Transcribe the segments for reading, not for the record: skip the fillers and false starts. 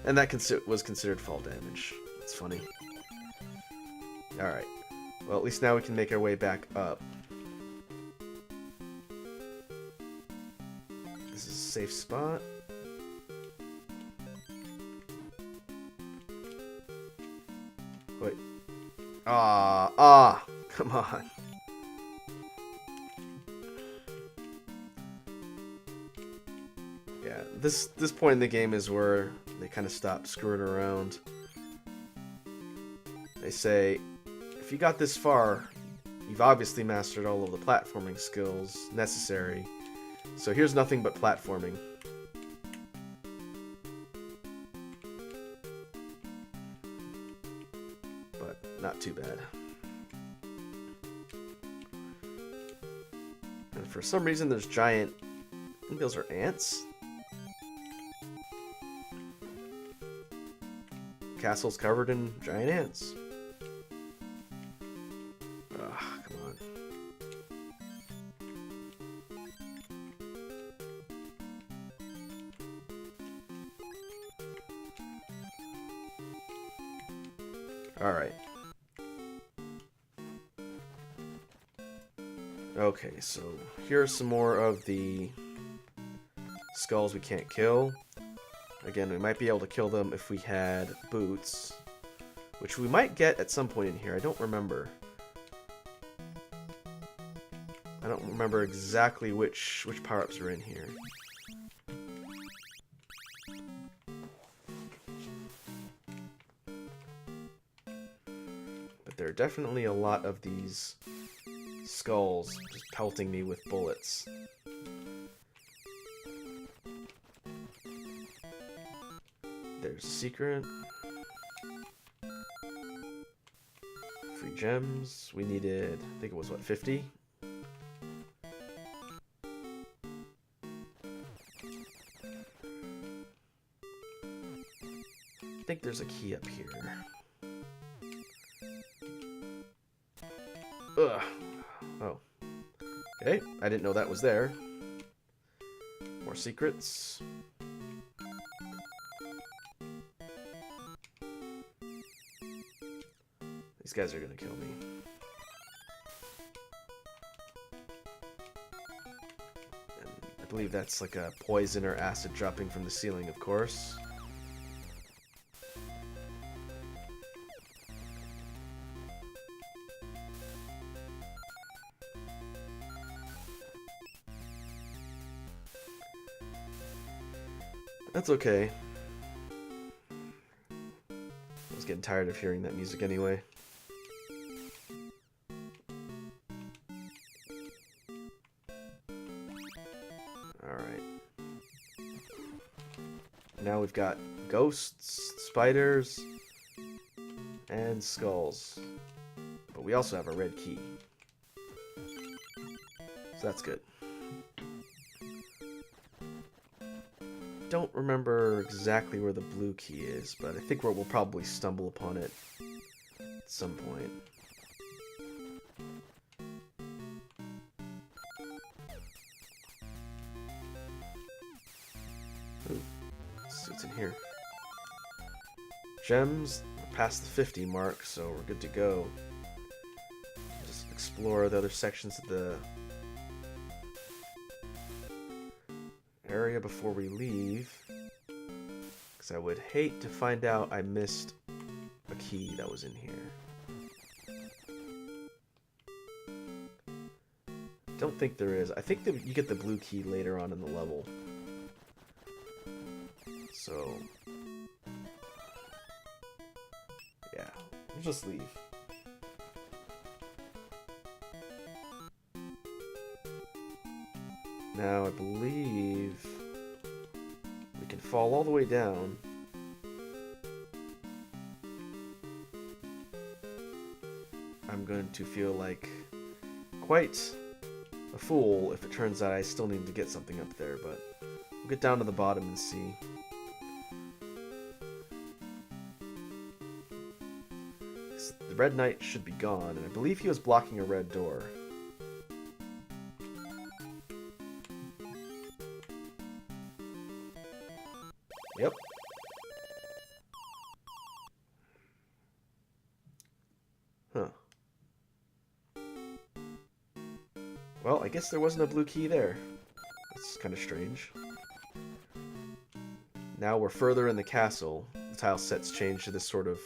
And that was considered fall damage. That's funny. Alright. Well, at least now we can make our way back up. This is a safe spot. Wait. Come on. Yeah, this point in the game is where they kind of stop screwing around. They say, if you got this far, you've obviously mastered all of the platforming skills necessary. So here's nothing but platforming. But not too bad. And for some reason there's giant... I think those are ants? Castle's covered in giant ants. Ugh, come on. Alright. Okay, so here are some more of the skulls we can't kill. Again, we might be able to kill them if we had boots, which we might get at some point in here. I don't remember. I don't remember exactly which power-ups are in here. But there are definitely a lot of these skulls just pelting me with bullets. There's a secret. Free gems. We needed, I think it was, what, 50? I think there's a key up here. Ugh. Oh. Okay, I didn't know that was there. More secrets. These guys are gonna kill me. And I believe that's like a poison or acid dropping from the ceiling, of course. That's okay. I was getting tired of hearing that music anyway. Alright. Now we've got ghosts, spiders, and skulls. But we also have a red key. So that's good. Don't remember exactly where the blue key is, but I think we'll probably stumble upon it at some point. Ooh, let's see what's in here. Gems, we're past the 50 mark, so we're good to go. Just explore the other sections of the area before we leave, because I would hate to find out I missed a key that was in here. Don't think there is. I think that you get the blue key later on in the level. So yeah, we'll just leave. Now, I believe we can fall all the way down. I'm going to feel like quite a fool if it turns out I still need to get something up there, but we'll get down to the bottom and see. The Red Knight should be gone, and I believe he was blocking a red door. Yep. Huh. Well, I guess there wasn't a blue key there. That's kind of strange. Now we're further in the castle. The tile set's changed to this sort of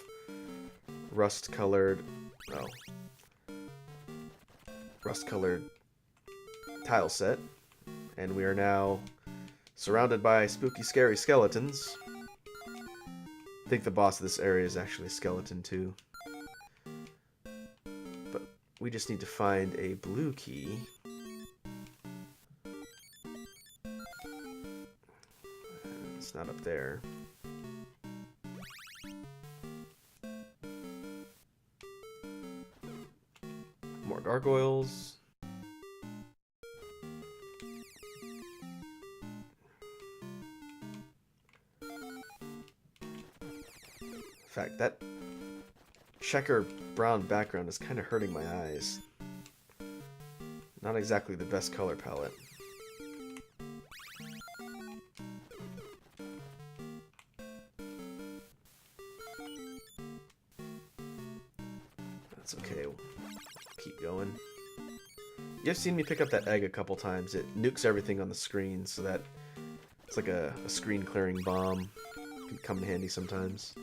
rust-colored tile set. And we are now surrounded by spooky, scary skeletons. I think the boss of this area is actually a skeleton too. But we just need to find a blue key. It's not up there. More gargoyles. In fact, that checker brown background is kind of hurting my eyes. Not exactly the best color palette. That's okay. We'll keep going. You've seen me pick up that egg a couple times. It nukes everything on the screen, so that it's like a screen clearing bomb. It can come in handy sometimes.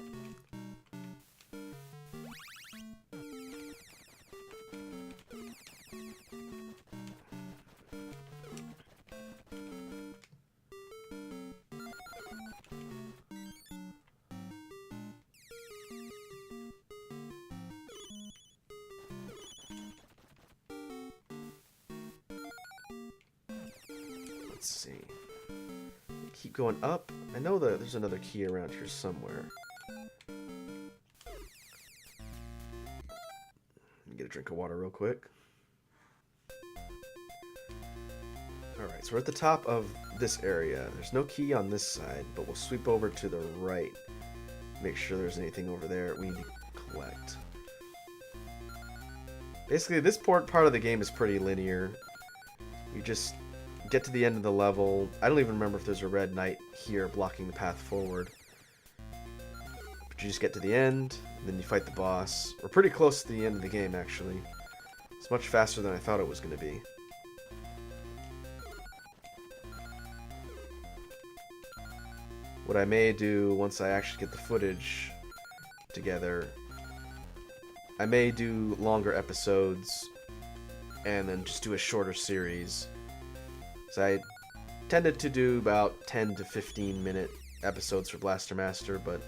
Let's see. Keep going up. I know that there's another key around here somewhere. Let me get a drink of water real quick. Alright, so we're at the top of this area. There's no key on this side, but we'll sweep over to the right. Make sure there's anything over there we need to collect. Basically, this part of the game is pretty linear. You just get to the end of the level. I don't even remember if there's a red knight here blocking the path forward. But you just get to the end, and then you fight the boss. We're pretty close to the end of the game, actually. It's much faster than I thought it was going to be. What I may do once I actually get the footage together, I may do longer episodes and then just do a shorter series. So I tended to do about 10 to 15 minute episodes for Blaster Master, but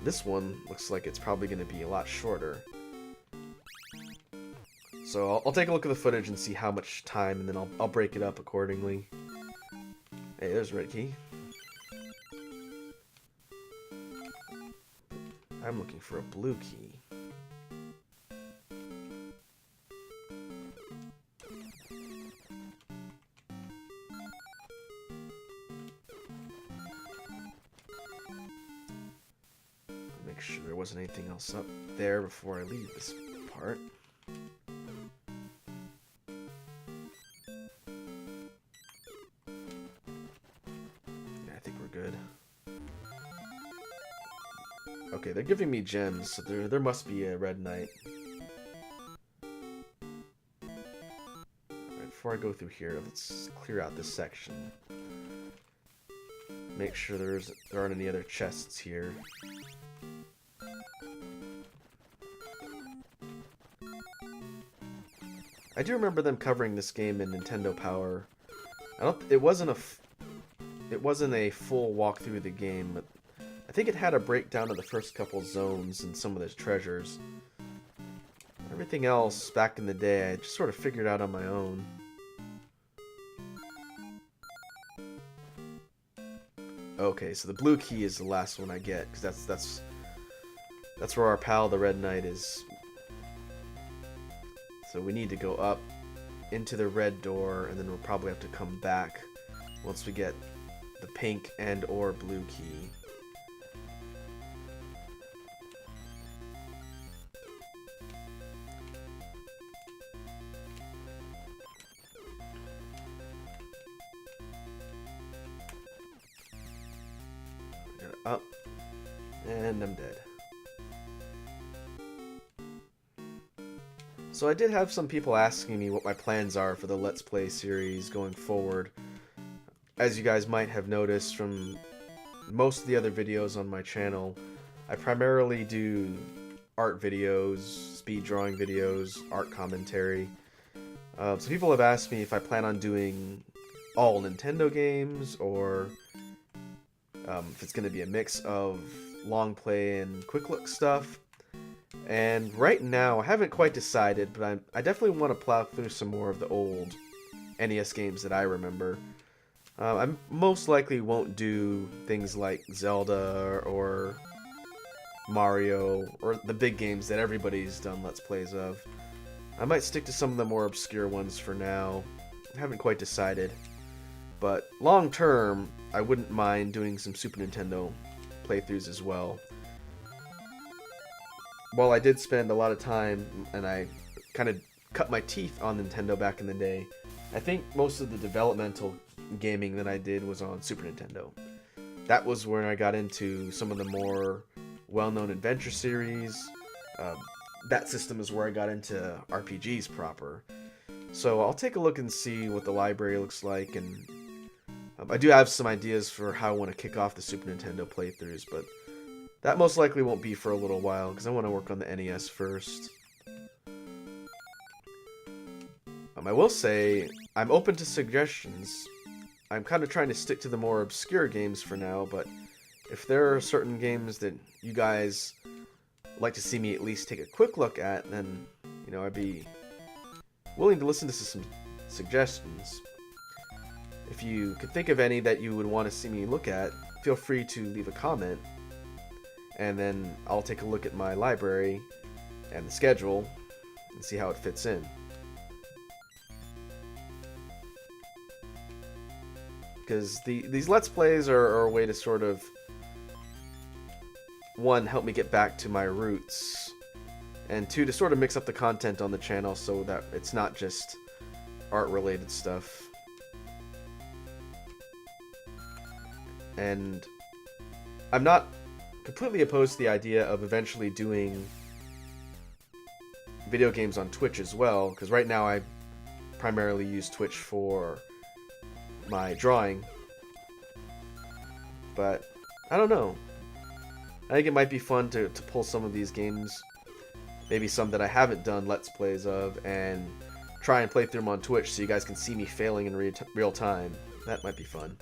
this one looks like it's probably going to be a lot shorter. So I'll take a look at the footage and see how much time, and then I'll break it up accordingly. Hey, there's a red key. I'm looking for a blue key. Make sure there wasn't anything else up there before I leave this part. Yeah, I think we're good. Okay, they're giving me gems, so there must be a red knight. Alright, before I go through here, let's clear out this section. Make sure there aren't any other chests here. I do remember them covering this game in Nintendo Power. It wasn't a full walkthrough of the game, but I think it had a breakdown of the first couple zones and some of the treasures. Everything else, back in the day, I just sort of figured out on my own. Okay, so the blue key is the last one I get, because that's where our pal, the Red Knight, is. So we need to go up into the red door, and then we'll probably have to come back once we get the pink and or blue key. And I'm dead. So I did have some people asking me what my plans are for the Let's Play series going forward. As you guys might have noticed from most of the other videos on my channel, I primarily do art videos, speed drawing videos, art commentary. So people have asked me if I plan on doing all Nintendo games, or if it's going to be a mix of long play and quick look stuff. And right now, I haven't quite decided, but I definitely want to plow through some more of the old NES games that I remember. I most likely won't do things like Zelda or Mario, or the big games that everybody's done Let's Plays of. I might stick to some of the more obscure ones for now. I haven't quite decided. But long term, I wouldn't mind doing some Super Nintendo playthroughs as well. While I did spend a lot of time, and I kind of cut my teeth on Nintendo back in the day, I think most of the developmental gaming that I did was on Super Nintendo. That was where I got into some of the more well-known adventure series. That system is where I got into RPGs proper. So I'll take a look and see what the library looks like, and I do have some ideas for how I want to kick off the Super Nintendo playthroughs, but that most likely won't be for a little while, because I want to work on the NES first. I will say, I'm open to suggestions. I'm kind of trying to stick to the more obscure games for now, but if there are certain games that you guys like to see me at least take a quick look at, then, I'd be willing to listen to some suggestions. If you could think of any that you would want to see me look at, feel free to leave a comment, and then I'll take a look at my library and the schedule and see how it fits in. Because these Let's Plays are a way to sort of, one, help me get back to my roots, and two, to sort of mix up the content on the channel so that it's not just art-related stuff. And I'm not completely opposed to the idea of eventually doing video games on Twitch as well, because right now I primarily use Twitch for my drawing. But I don't know. I think it might be fun to pull some of these games, maybe some that I haven't done Let's Plays of, and try and play through them on Twitch so you guys can see me failing in real time. That might be fun.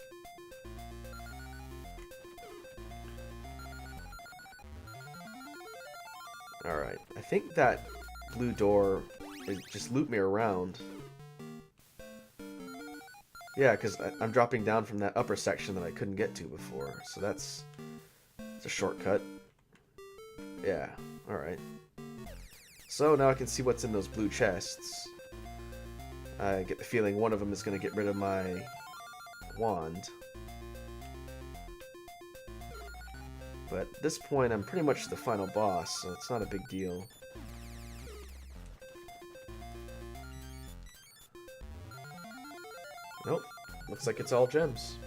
Alright, I think that blue door is just loop me around. Yeah, because I'm dropping down from that upper section that I couldn't get to before, so that's a shortcut. Yeah, alright. So now I can see what's in those blue chests. I get the feeling one of them is going to get rid of my wand. But at this point, I'm pretty much the final boss, so it's not a big deal. Nope. Looks like it's all gems.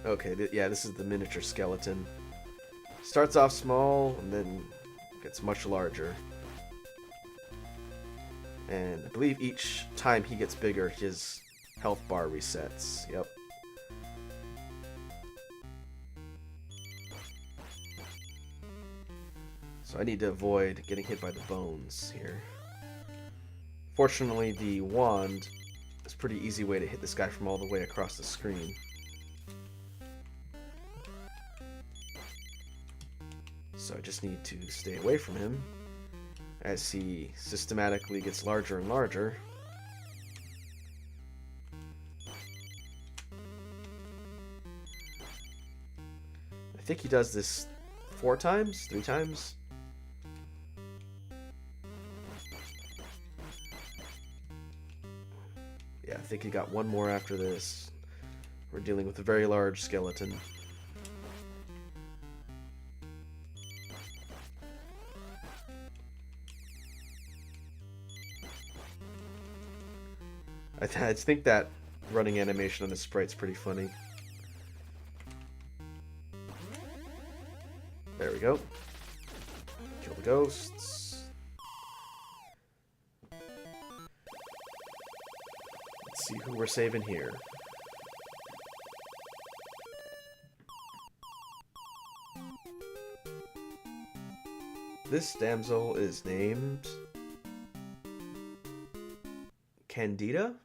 Okay, yeah, this is the miniature skeleton. Starts off small, and then gets much larger. And I believe each time he gets bigger, his health bar resets. Yep. So I need to avoid getting hit by the bones here. Fortunately, the wand is a pretty easy way to hit this guy from all the way across the screen. So I just need to stay away from him as he systematically gets larger and larger. I think he does this 4 times? 3 times? Yeah, I think he got one more after this. We're dealing with a very large skeleton. I think that running animation on the sprite's pretty funny. There we go. Kill the ghosts. Let's see who we're saving here. This damsel is named Candida?